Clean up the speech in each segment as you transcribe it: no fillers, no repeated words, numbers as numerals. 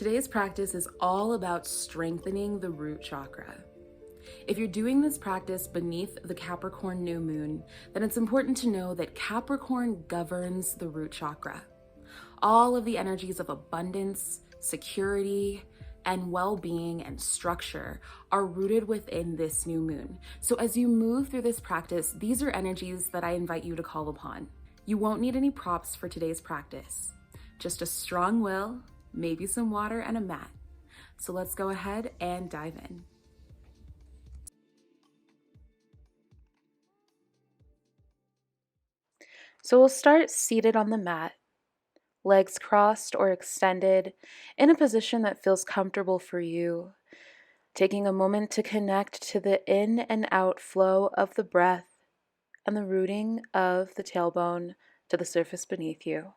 Today's practice is all about strengthening the root chakra. If you're doing this practice beneath the Capricorn new moon, then it's important to know that Capricorn governs the root chakra. All of the energies of abundance, security, and well-being and structure are rooted within this new moon. So as you move through this practice, these are energies that I invite you to call upon. You won't need any props for today's practice. Just a strong will, maybe some water and a mat. So let's go ahead and dive in. So we'll start seated on the mat, legs crossed or extended, in a position that feels comfortable for you, taking a moment to connect to the in and out flow of the breath and the rooting of the tailbone to the surface beneath you.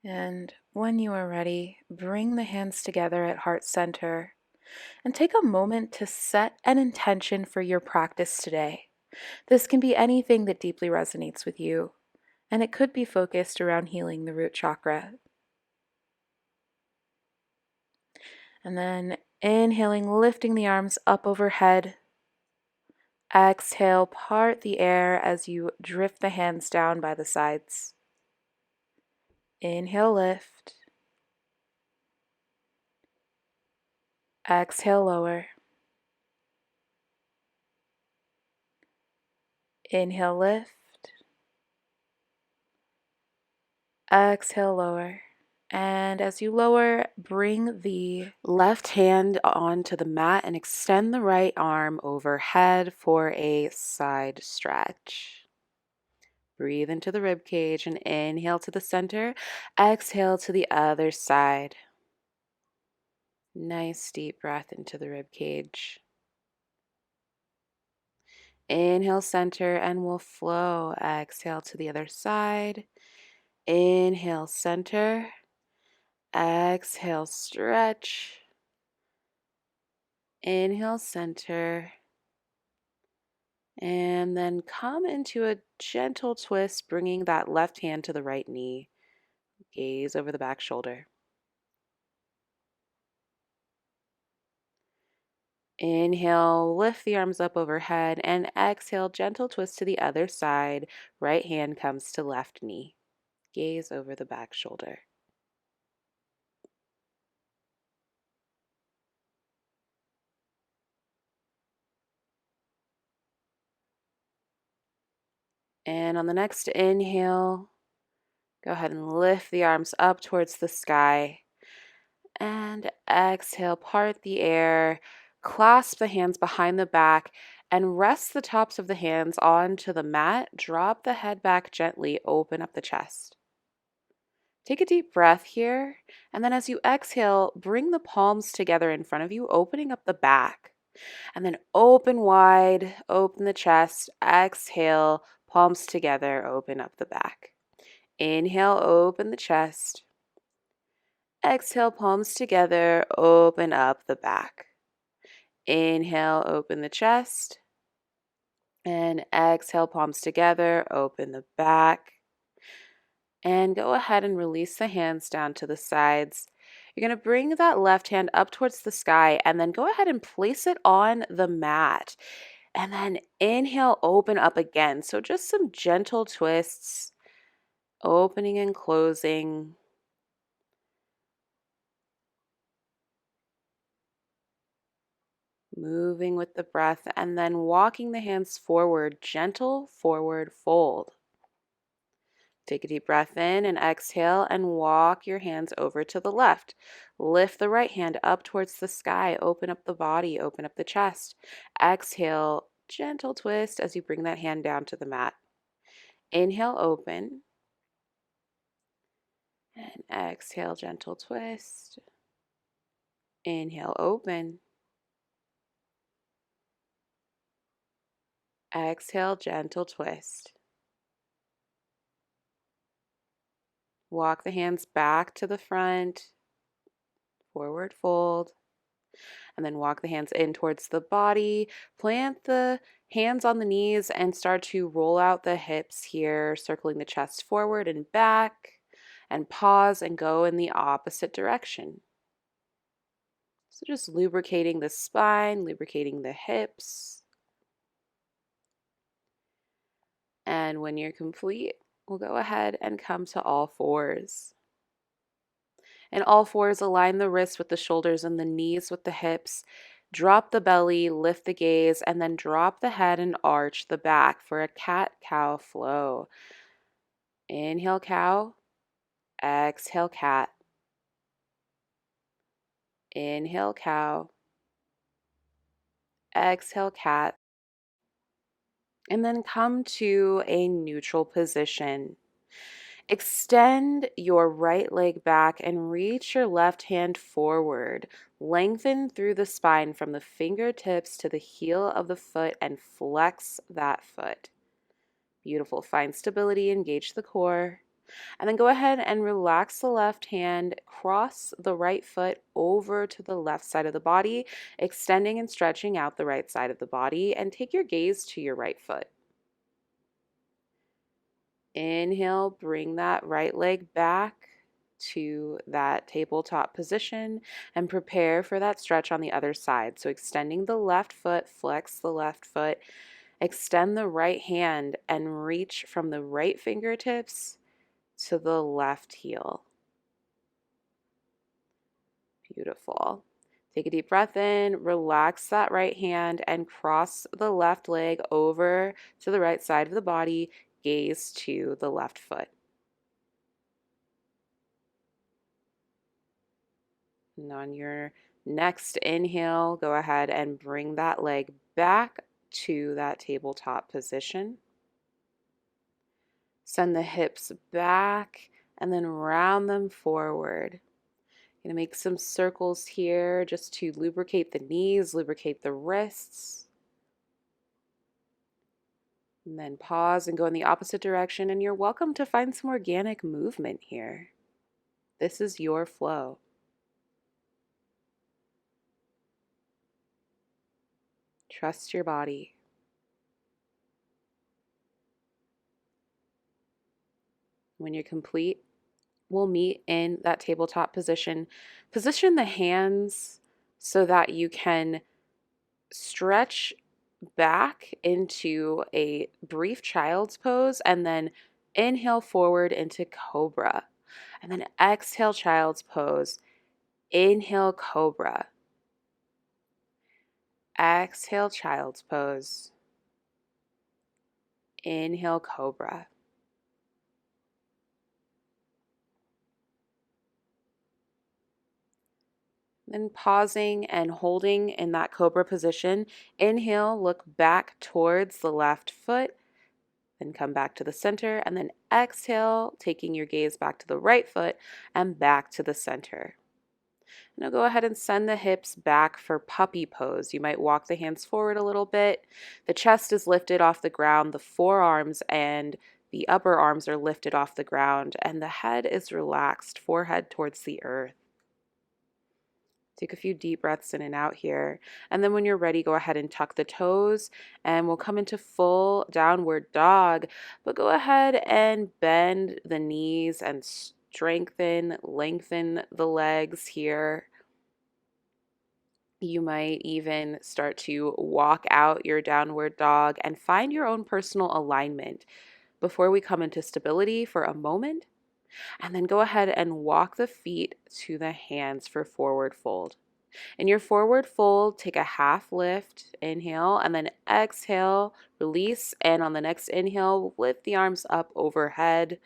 And when you are ready, bring the hands together at heart center and take a moment to set an intention for your practice today. This can be anything that deeply resonates with you, and it could be focused around healing the root chakra. And then inhaling, lifting the arms up overhead. Exhale, part the air as you drift the hands down by the sides. Inhale, lift. Exhale, lower. Inhale, lift. Exhale, lower. And as you lower, bring the left hand onto the mat and extend the right arm overhead for a side stretch. Breathe into the rib cage and inhale to the center. Exhale to the other side. Nice deep breath into the rib cage. Inhale, center, and we'll flow. Exhale to the other side. Inhale, center. Exhale, stretch. Inhale, center. And then come into a gentle twist, bringing that left hand to the right knee. Gaze over the back shoulder. Inhale, lift the arms up overhead, and exhale, gentle twist to the other side. Right hand comes to left knee. Gaze over the back shoulder. And on the next inhale, go ahead and lift the arms up towards the sky. And exhale, part the air, clasp the hands behind the back, and rest the tops of the hands onto the mat. Drop the head back gently, open up the chest. Take a deep breath here, and then as you exhale, bring the palms together in front of you, opening up the back. And then open wide, open the chest, exhale, palms together, open up the back. Inhale, open the chest. Exhale, palms together, open up the back. Inhale, open the chest. And exhale, palms together, open the back. And go ahead and release the hands down to the sides. You're going to bring that left hand up towards the sky and then go ahead and place it on the mat. And then inhale, open up again. So just some gentle twists, opening and closing. Moving with the breath and then walking the hands forward, gentle forward fold. Take a deep breath in and exhale and walk your hands over to the left. Lift the right hand up towards the sky. Open up the body, open up the chest. Exhale, gentle twist as you bring that hand down to the mat. Inhale, open. And exhale, gentle twist. Inhale, open. Exhale, gentle twist. Walk the hands back to the front, forward fold, and then walk the hands in towards the body. Plant the Hands on the knees and start to roll out the hips here, circling the chest forward and back, and pause and go in the opposite direction. So just lubricating the spine, lubricating the hips. And when you're complete, we'll go ahead and come to all fours. And all fours, align the wrists with the shoulders and the knees with the hips. Drop the belly, lift the gaze, and then drop the head and arch the back for a cat-cow flow. Inhale, cow. Exhale, cat. Inhale, cow. Exhale, cat. And then come to a neutral position. Extend your right leg back and reach your left hand forward. Lengthen through the spine from the fingertips to the heel of the foot and flex that foot. Beautiful. Find stability, engage the core. And then go ahead and relax the left hand, cross the right foot over to the left side of the body, extending and stretching out the right side of the body, and take your gaze to your right foot. Inhale, bring that right leg back to that tabletop position and prepare for that stretch on the other side. So extending the left foot, flex the left foot, extend the right hand and reach from the right fingertips to the left heel. Beautiful. Take a deep breath in, relax that right hand and cross the left leg over to the right side of the body, gaze to the left foot. And on your next inhale, go ahead and bring that leg back to that tabletop position. Send the hips back and then round them forward. Going to make some circles here just to lubricate the knees, lubricate the wrists. And then pause and go in the opposite direction, and you're welcome to find some organic movement here. This is your flow. Trust your body. When you're complete, we'll meet in that tabletop position. Position the hands so that you can stretch back into a brief child's pose and then inhale forward into Cobra. And then exhale child's pose. Inhale Cobra. Exhale child's pose. Inhale Cobra. Then pausing and holding in that Cobra position. Inhale, look back towards the left foot. Then come back to the center. And then exhale, taking your gaze back to the right foot and back to the center. Now go ahead and send the hips back for puppy pose. You might walk the hands forward a little bit. The chest is lifted off the ground. The forearms and the upper arms are lifted off the ground. And the head is relaxed, forehead towards the earth. Take a few deep breaths in and out here. And then when you're ready, go ahead and tuck the toes and we'll come into full downward dog. But go ahead and bend the knees and strengthen, lengthen the legs here. You might even start to walk out your downward dog and find your own personal alignment before we come into stability for a moment. And then go ahead and walk the feet to the hands for forward fold. In your forward fold, take a half lift, inhale, and then exhale, release. And on the next inhale, lift the arms up overhead.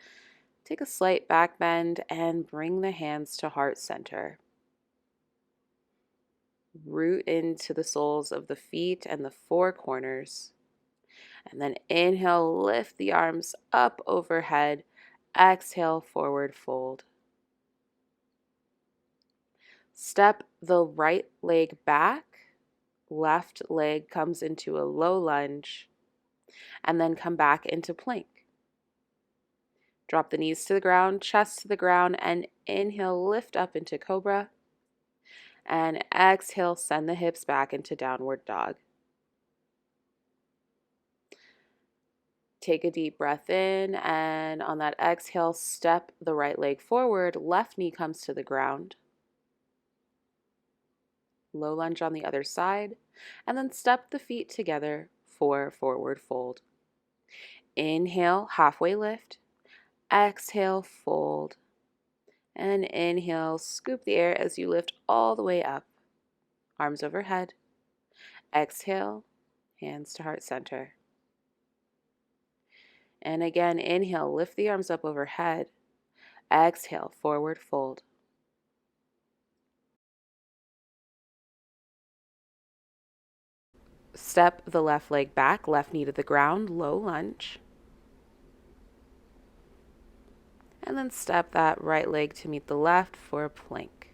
Take a slight back bend and bring the hands to heart center. Root into the soles of the feet and the four corners. And then inhale, lift the arms up overhead. Exhale, forward fold. Step the right leg back. Left leg comes into a low lunge. And then come back into plank. Drop the knees to the ground, chest to the ground, and inhale, lift up into Cobra. And exhale, send the hips back into downward dog. take a deep breath in, and on that exhale, step the right leg forward, left knee comes to the ground. Low lunge on the other side, and then step the feet together for forward fold. Inhale, halfway lift. Exhale, fold. And inhale, scoop the air as you lift all the way up. Arms overhead. Exhale, hands to heart center. And again, inhale, lift the arms up overhead. Exhale, forward fold. Step the left leg back, left knee to the ground, low lunge. And then step that right leg to meet the left for a plank.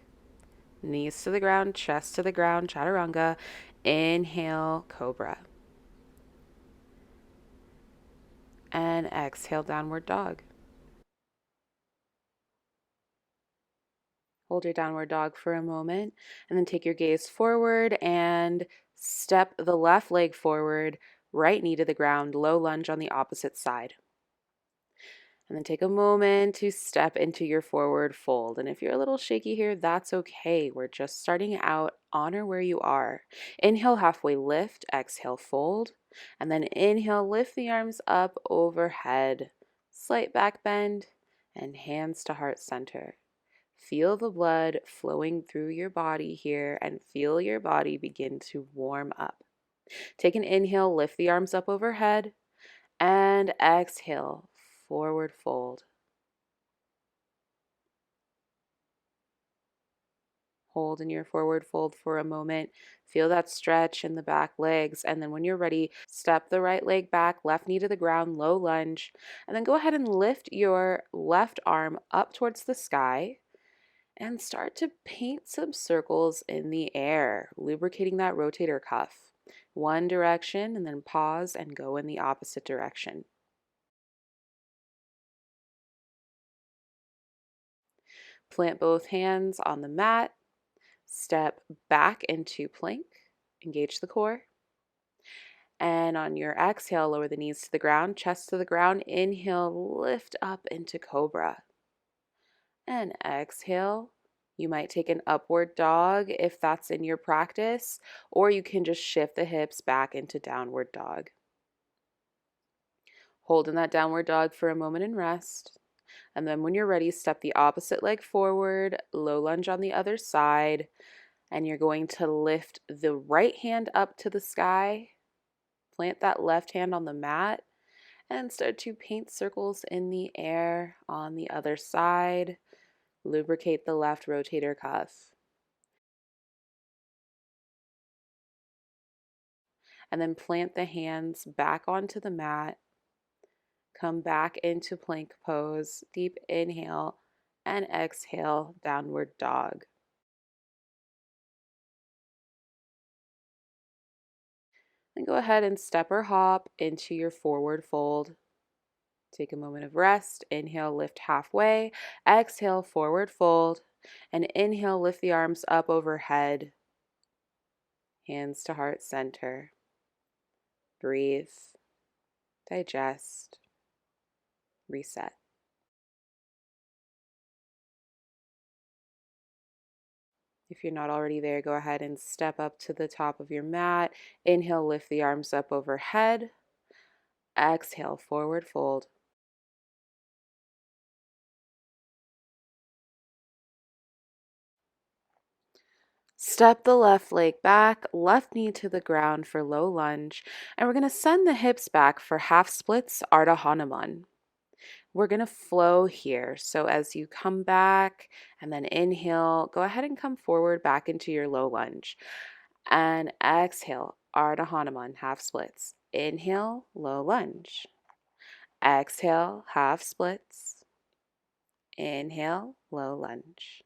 Knees to the ground, chest to the ground, Chaturanga. Inhale, Cobra. And exhale, downward dog. Hold your downward dog for a moment, and then take your gaze forward and step the left leg forward, right knee to the ground, low lunge on the opposite side. And then take a moment to step into your forward fold. And if you're a little shaky here, that's okay. We're just starting out. Honor where you are. Inhale, halfway lift. Exhale, fold. And then inhale, lift the arms up overhead. Slight back bend and hands to heart center. Feel the blood flowing through your body here and feel your body begin to warm up. Take an inhale, lift the arms up overhead, and exhale, forward fold. Hold in your forward fold for a moment. Feel that stretch in the back legs. And then when you're ready, step the right leg back, left knee to the ground, low lunge. And then go ahead and lift your left arm up towards the sky and start to paint some circles in the air, lubricating that rotator cuff. One direction and then pause and go in the opposite direction. Plant both hands on the mat. Step back into plank. Engage the core. And on your exhale, lower the knees to the ground, chest to the ground. Inhale, lift up into Cobra. And exhale. You might take an upward dog if that's in your practice, or you can just shift the hips back into downward dog. Hold in that downward dog for a moment and rest. And then when you're ready, step the opposite leg forward, low lunge on the other side, and you're going to lift the right hand up to the sky, plant that left hand on the mat, and start to paint circles in the air on the other side. Lubricate the left rotator cuff. And then plant the hands back onto the mat. Come back into plank pose. Deep inhale and exhale, downward dog. Then go ahead and step or hop into your forward fold. Take a moment of rest. Inhale, lift halfway. Exhale, forward fold. And inhale, lift the arms up overhead. Hands to heart center. Breathe. Digest. Reset. If you're not already there, go ahead and step up to the top of your mat. Inhale, lift the arms up overhead. Exhale, forward fold. Step the left leg back, left knee to the ground for low lunge, and we're going to send the hips back for half splits, Ardha Hanuman. We're going to flow here. So as you come back and then inhale, go ahead and come forward back into your low lunge. And exhale, Ardha Hanuman, half splits. Inhale, low lunge. Exhale, half splits. Inhale, low lunge.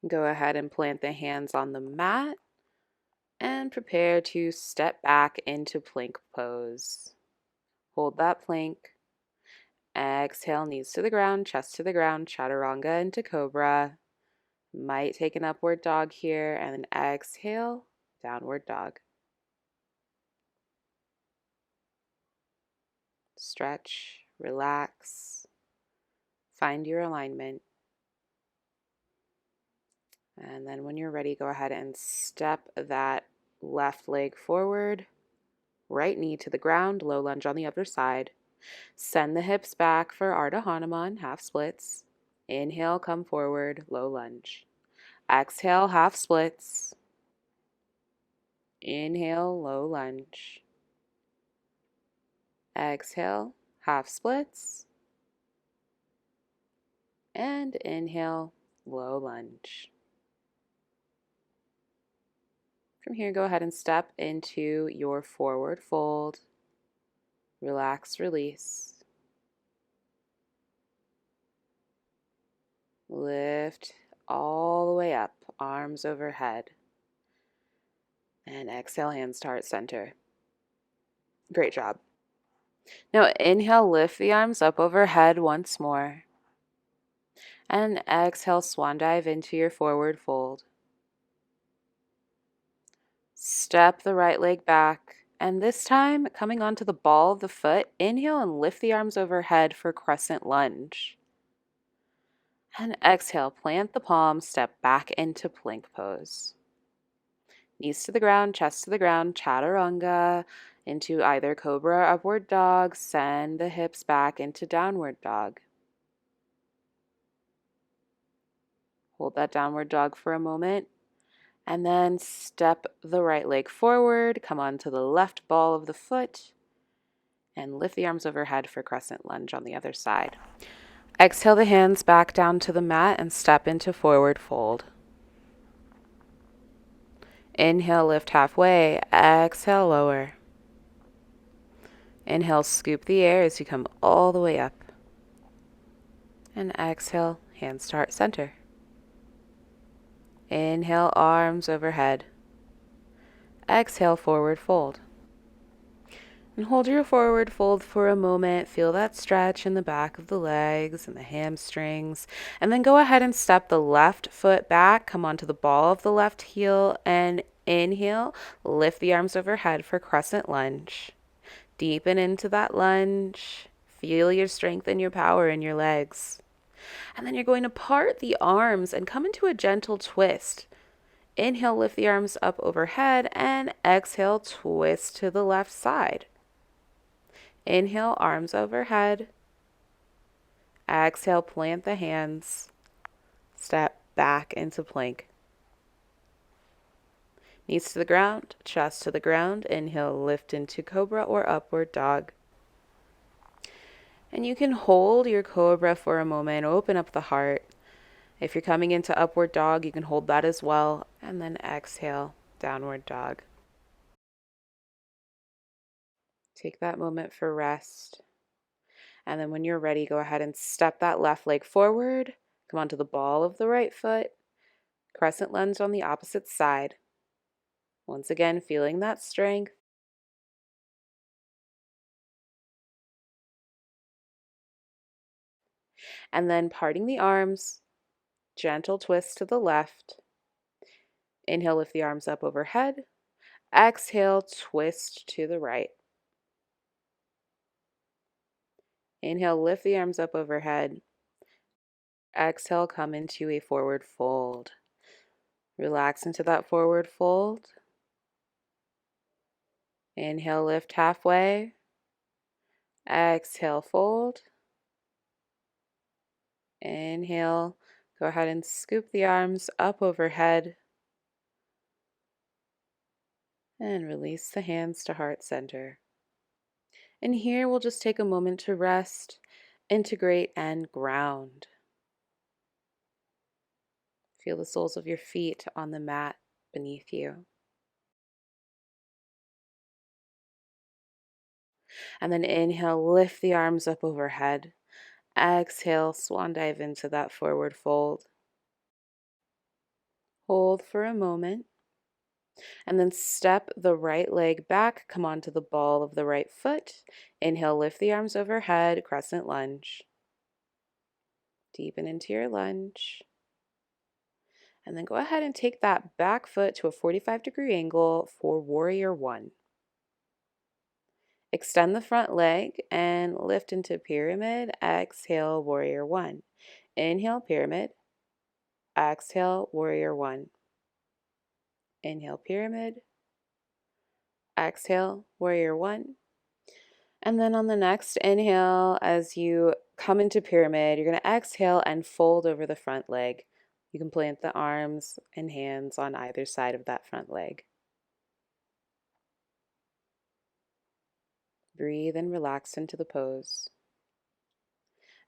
Go ahead and plant the hands on the mat and prepare to step back into plank pose. Hold that plank. Exhale, knees to the ground, chest to the ground, Chaturanga into Cobra. Might take an upward dog here, and then exhale, downward dog. Stretch, relax, find your alignment. And then when you're ready, go ahead and step that left leg forward, right knee to the ground, low lunge on the other side. Send the hips back for Ardha Hanuman, half splits. Inhale, come forward, low lunge. Exhale, half splits. Inhale, low lunge. Exhale, half splits. And inhale, low lunge. From here, go ahead and step into your forward fold. Relax, release. Lift all the way up, arms overhead. And exhale, hands to heart center. Great job. Now inhale, lift the arms up overhead once more. And exhale, swan dive into your forward fold. Step the right leg back. And this time, coming onto the ball of the foot, inhale and lift the arms overhead for crescent lunge. And exhale, plant the palms, step back into plank pose. Knees to the ground, chest to the ground, Chaturanga, into either Cobra or upward dog. Send the hips back into downward dog. Hold that downward dog for a moment. And then step the right leg forward, come onto the left ball of the foot, and lift the arms overhead for crescent lunge on the other side. Exhale the hands back down to the mat and step into forward fold. Inhale, lift halfway. Exhale, lower. Inhale, scoop the air as you come all the way up. And exhale, hands to heart center. Inhale, arms overhead. Exhale, forward fold. And hold your forward fold for a moment. Feel that stretch in the back of the legs and the hamstrings. And then go ahead and step the left foot back. Come onto the ball of the left heel and inhale. Lift the arms overhead for crescent lunge. Deepen into that lunge. Feel your strength and your power in your legs. And then you're going to part the arms and come into a gentle twist. Inhale, lift the arms up overhead, and exhale, twist to the left side. Inhale, arms overhead. Exhale, plant the hands. Step back into plank. Knees to the ground, chest to the ground. Inhale, lift into Cobra or upward dog. And you can hold your Cobra for a moment, open up the heart. If you're coming into upward dog, you can hold that as well. And then exhale, downward dog. Take that moment for rest. And then when you're ready, go ahead and step that left leg forward. Come onto the ball of the right foot. Crescent lunge on the opposite side. Once again, feeling that strength. And then parting the arms, gentle twist to the left. Inhale, lift the arms up overhead. Exhale, twist to the right. Inhale, lift the arms up overhead. Exhale, come into a forward fold. Relax into that forward fold. Inhale, lift halfway. Exhale, fold. Inhale, go ahead and scoop the arms up overhead. And release the hands to heart center. And here we'll just take a moment to rest, integrate, and ground. Feel the soles of your feet on the mat beneath you. And then inhale, lift the arms up overhead. Exhale, swan dive into that forward fold. Hold for a moment. And then step the right leg back, come onto the ball of the right foot. Inhale, lift the arms overhead, crescent lunge. Deepen into your lunge. And then go ahead and take that back foot to a 45-degree angle for warrior one. Extend the front leg and lift into pyramid. Exhale, warrior one. Inhale, pyramid. Exhale, warrior one. Inhale, pyramid. Exhale, warrior one. And then on the next inhale, as you come into pyramid, you're going to exhale and fold over the front leg. You can plant the arms and hands on either side of that front leg. Breathe and relax into the pose.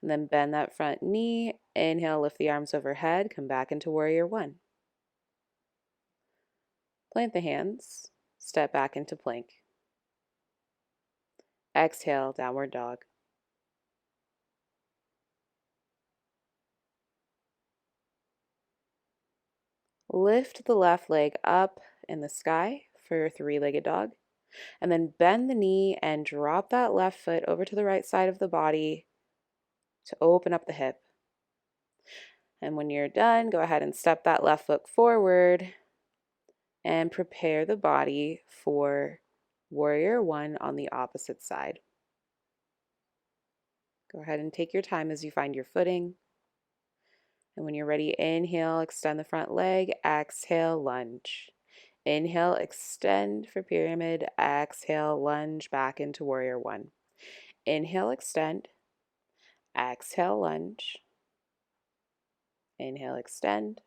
And then bend that front knee. Inhale, lift the arms overhead. Come back into warrior one. Plant the hands. Step back into plank. Exhale, downward dog. Lift the left leg up in the sky for three-legged dog. And then bend the knee and drop that left foot over to the right side of the body to open up the hip. And when you're done, go ahead and step that left foot forward and prepare the body for warrior one on the opposite side. Go ahead and take your time as you find your footing. And when you're ready, inhale, extend the front leg. Exhale, lunge. Inhale, extend for pyramid. Exhale, lunge back into warrior one. Inhale, extend. Exhale, lunge. Inhale, extend.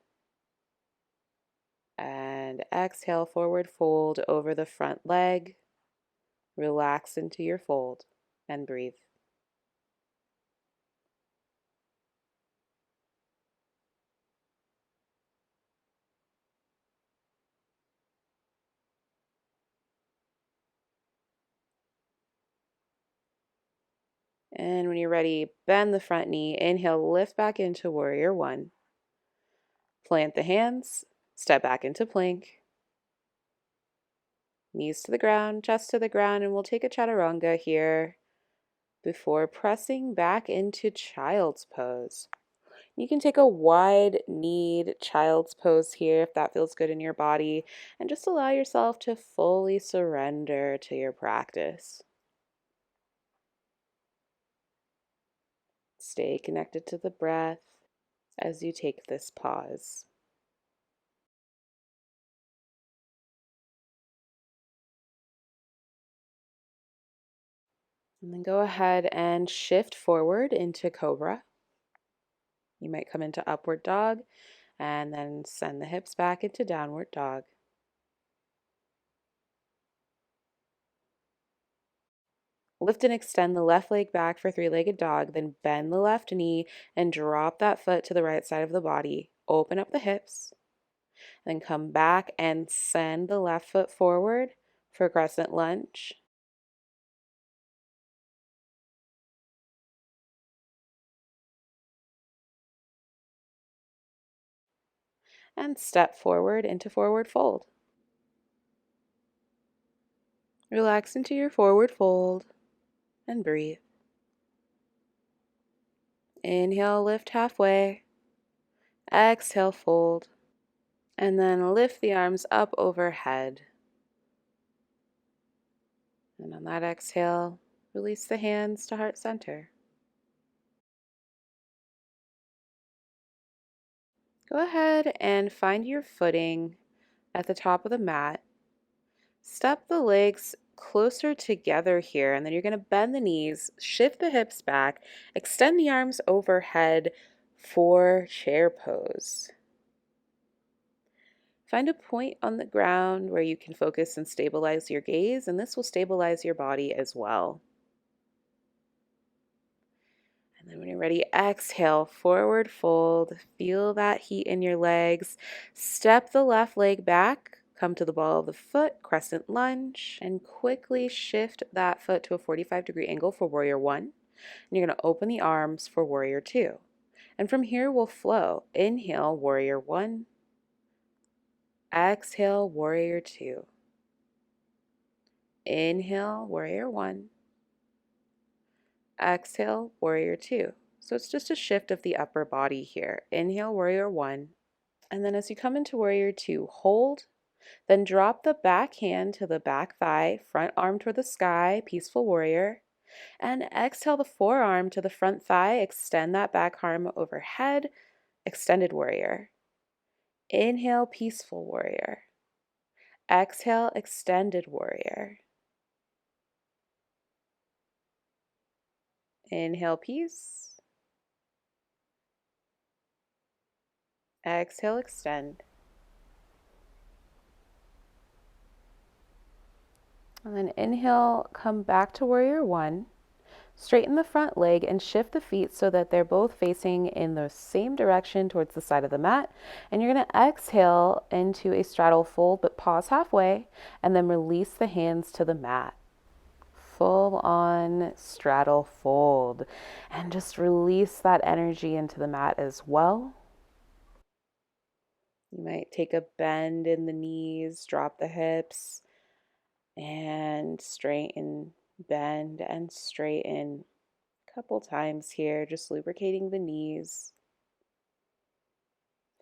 And exhale, forward fold over the front leg. Relax into your fold and breathe. And when you're ready, bend the front knee. Inhale, lift back into warrior one. Plant the hands, step back into plank. Knees to the ground, chest to the ground, and we'll take a Chaturanga here before pressing back into child's pose. You can take a wide-kneed child's pose here if that feels good in your body, and just allow yourself to fully surrender to your practice. Stay connected to the breath as you take this pause. And then go ahead and shift forward into Cobra. You might come into upward dog and then send the hips back into downward dog. Lift and extend the left leg back for three-legged dog, then bend the left knee and drop that foot to the right side of the body. Open up the hips, then come back and send the left foot forward for crescent lunge. And step forward into forward fold. Relax into your forward fold and breathe. Inhale, lift halfway. Exhale, fold. And then lift the arms up overhead. And on that exhale, release the hands to heart center. Go ahead and find your footing at the top of the mat. Step the legs closer together here, and then you're going to bend the knees, shift the hips back, extend the arms overhead for chair pose. Find a point on the ground where you can focus and stabilize your gaze, and this will stabilize your body as well. And then when you're ready, exhale, forward fold. Feel that heat in your legs. Step the left leg back, come to the ball of the foot, crescent lunge, and quickly shift that foot to a 45-degree angle for warrior one. And you're going to open the arms for warrior two. And from here, we'll flow. Inhale, warrior one. Exhale, warrior two. Inhale, warrior one. Exhale, warrior two. So it's just a shift of the upper body here. Inhale, warrior one. And then as you come into warrior two, hold Then drop the back hand to the back thigh, front arm toward the sky, peaceful warrior. And exhale the forearm to the front thigh, extend that back arm overhead, extended warrior. Inhale, peaceful warrior. Exhale, extended warrior. Inhale, peace. Exhale, extend. And then inhale, come back to warrior one. Straighten the front leg and shift the feet so that they're both facing in the same direction towards the side of the mat. And you're going to exhale into a straddle fold, but pause halfway and then release the hands to the mat. Full on straddle fold. And just release that energy into the mat as well. You might take a bend in the knees, drop the hips, and straighten, bend, and straighten. Couple times here, just lubricating the knees.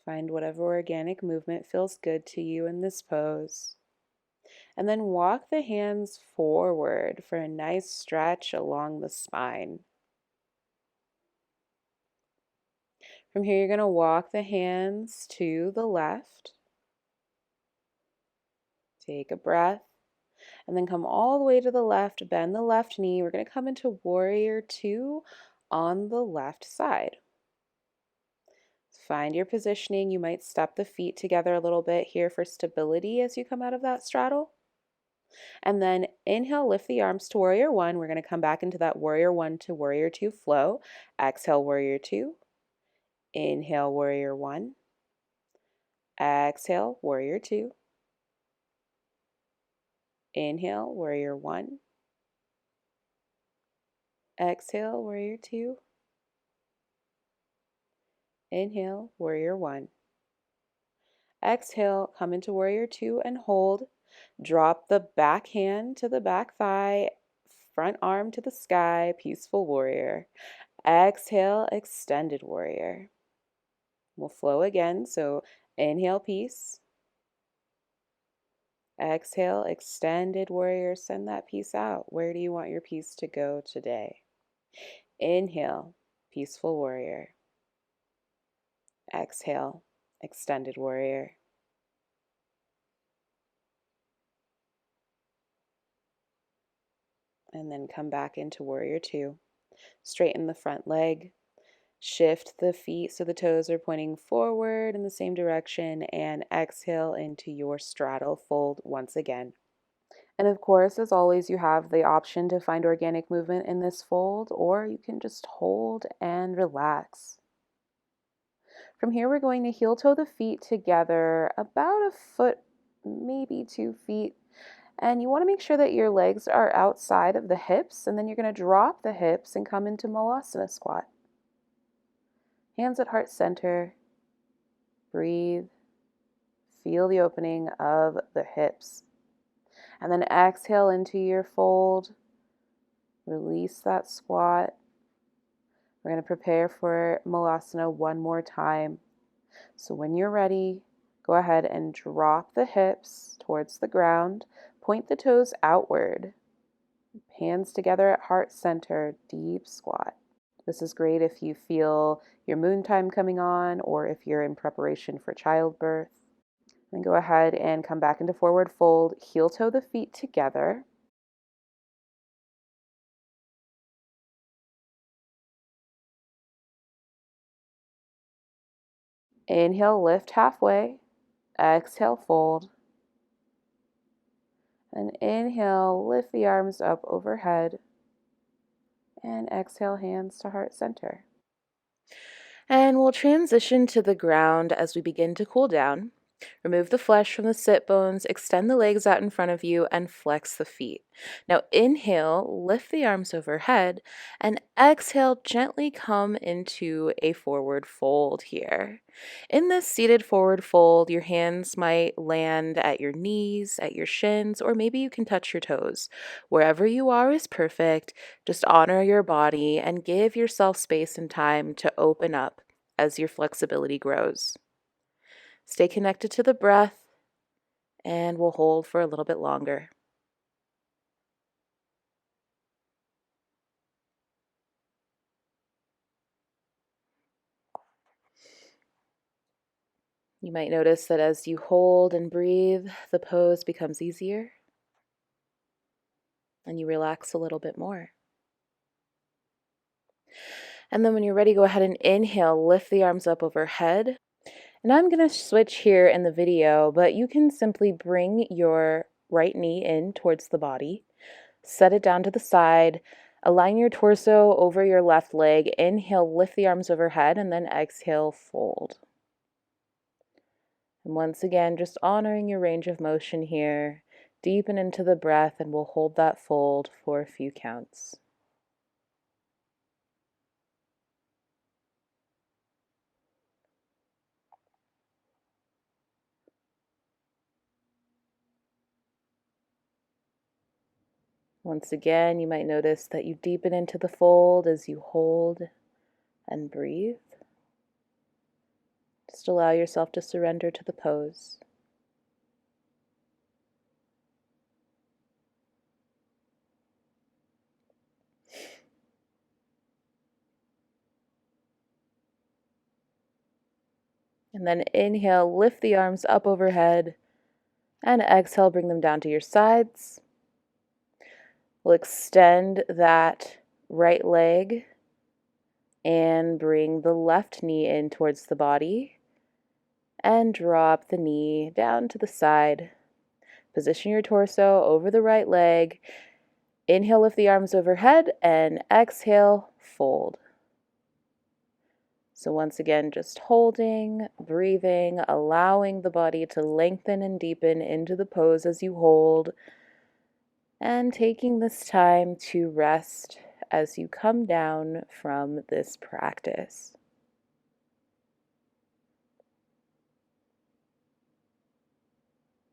Find whatever organic movement feels good to you in this pose. And then walk the hands forward for a nice stretch along the spine. From here, you're going to walk the hands to the left. Take a breath. And then come all the way to the left, bend the left knee. We're going to come into warrior two on the left side. Find your positioning. You might step the feet together a little bit here for stability as you come out of that straddle. And then inhale, lift the arms to warrior one. We're going to come back into that warrior one to warrior two flow. Exhale, warrior two. Inhale, warrior one. Exhale, warrior two. Inhale, warrior one. Exhale, warrior two. Inhale, warrior one. Exhale, come into warrior two and hold. Drop the back hand to the back thigh, front arm to the sky, peaceful warrior. Exhale, extended warrior. We'll flow again, so inhale, peace. Exhale, extended warrior, send that peace out. Where do you want your peace to go today? Inhale, peaceful warrior. Exhale, extended warrior. And then come back into warrior two. Straighten the front leg. Shift the feet so the toes are pointing forward in the same direction, and exhale into your straddle fold once again. And of course, as always, you have the option to find organic movement in this fold, or you can just hold and relax. From here, we're going to heel toe the feet together about a foot, maybe 2 feet. And you want to make sure that your legs are outside of the hips, and then you're going to drop the hips and come into Malasana Squat. Hands at heart center. Breathe. Feel the opening of the hips. And then exhale into your fold. Release that squat. We're going to prepare for Malasana one more time. So when you're ready, go ahead and drop the hips towards the ground. Point the toes outward. Hands together at heart center. Deep squat. This is great if you feel your moon time coming on or if you're in preparation for childbirth. Then go ahead and come back into forward fold. Heel toe the feet together. Inhale, lift halfway. Exhale, fold. And inhale, lift the arms up overhead. And exhale, hands to heart center. And we'll transition to the ground as we begin to cool down. Remove the flesh from the sit bones, extend the legs out in front of you, and flex the feet. Now inhale, lift the arms overhead, and exhale, gently come into a forward fold here. In this seated forward fold, your hands might land at your knees, at your shins, or maybe you can touch your toes. Wherever you are is perfect. Just honor your body and give yourself space and time to open up as your flexibility grows. Stay connected to the breath And we'll hold for a little bit longer. You might notice that as you hold and breathe, the pose becomes easier and you relax a little bit more. And then when you're ready, go ahead and inhale, lift the arms up overhead. And I'm going to switch here in the video, but you can simply bring your right knee in towards the body, set it down to the side, align your torso over your left leg, inhale, lift the arms overhead, and then exhale, fold. And once again, just honoring your range of motion here, deepen into the breath, and we'll hold that fold for a few counts. Once again, you might notice that you deepen into the fold as you hold and breathe. Just allow yourself to surrender to the pose. And then inhale, lift the arms up overhead, and exhale, bring them down to your sides. We'll extend that right leg and bring the left knee in towards the body and drop the knee down to the side. Position your torso over the right leg. Inhale, lift the arms overhead, and exhale, fold. So once again, just holding, breathing, allowing the body to lengthen and deepen into the pose as you hold, and taking this time to rest as you come down from this practice.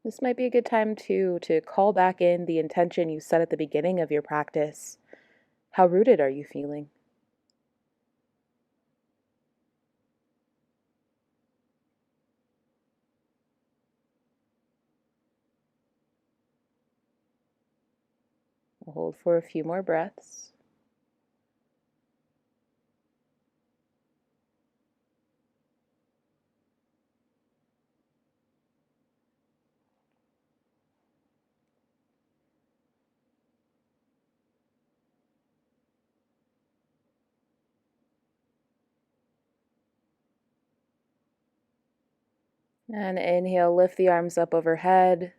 This might be a good time to call back in the intention you set at the beginning of your practice. How rooted are you feeling? We'll hold for a few more breaths. And inhale, lift the arms up overhead.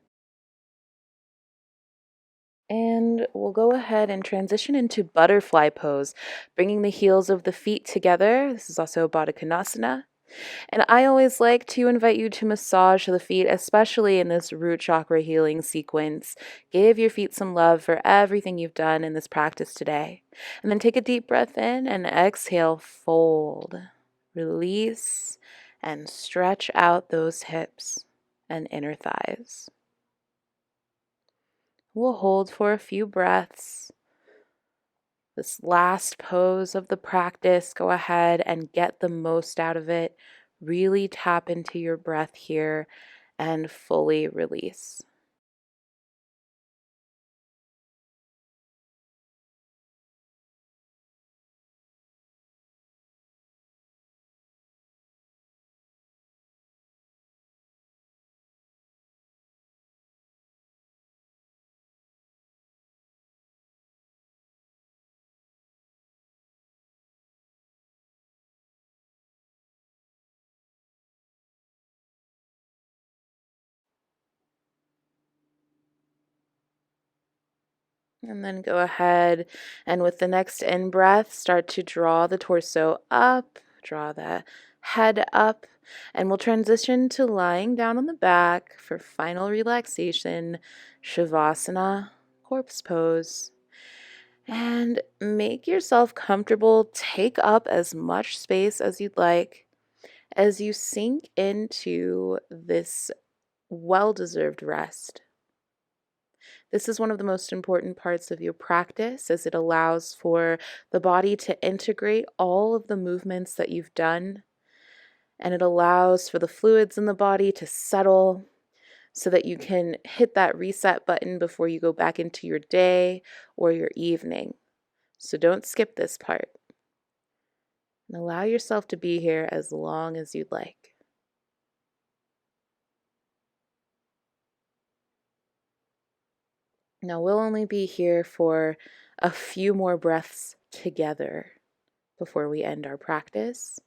And we'll go ahead and transition into butterfly pose, bringing the heels of the feet together. This is also Baddha Konasana. And I always like to invite you to massage the feet, especially in this root chakra healing sequence. Give your feet some love for everything you've done in this practice today. And then take a deep breath in and exhale, fold, release, and stretch out those hips and inner thighs. We'll hold for a few breaths. This last pose of the practice, go ahead and get the most out of it. Really tap into your breath here and fully release. And then go ahead and with the next in breath, start to draw the torso up, draw the head up, and we'll transition to lying down on the back for final relaxation, Shavasana, corpse pose. And make yourself comfortable. Take up as much space as you'd like as you sink into this well-deserved rest. This is one of the most important parts of your practice as it allows for the body to integrate all of the movements that you've done, and it allows for the fluids in the body to settle so that you can hit that reset button before you go back into your day or your evening. So don't skip this part. And allow yourself to be here as long as you'd like. Now, we'll only be here for a few more breaths together before we end our practice.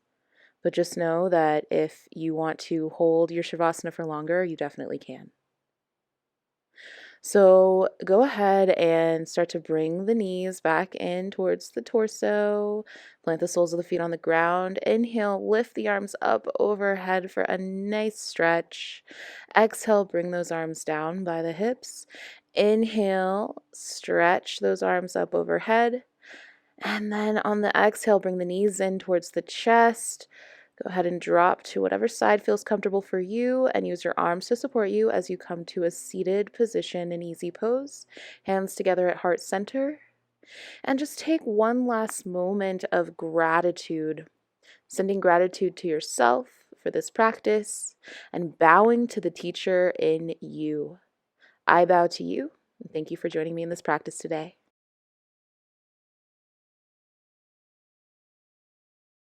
But just know that if you want to hold your Shavasana for longer, you definitely can. So go ahead and start to bring the knees back in towards the torso. Plant the soles of the feet on the ground. Inhale, lift the arms up overhead for a nice stretch. Exhale, bring those arms down by the hips. Inhale, stretch those arms up overhead. And then on the exhale, bring the knees in towards the chest. Go ahead and drop to whatever side feels comfortable for you and use your arms to support you as you come to a seated position in easy pose. Hands together at heart center. And just take one last moment of gratitude, sending gratitude to yourself for this practice and bowing to the teacher in you. I bow to you, and thank you for joining me in this practice today.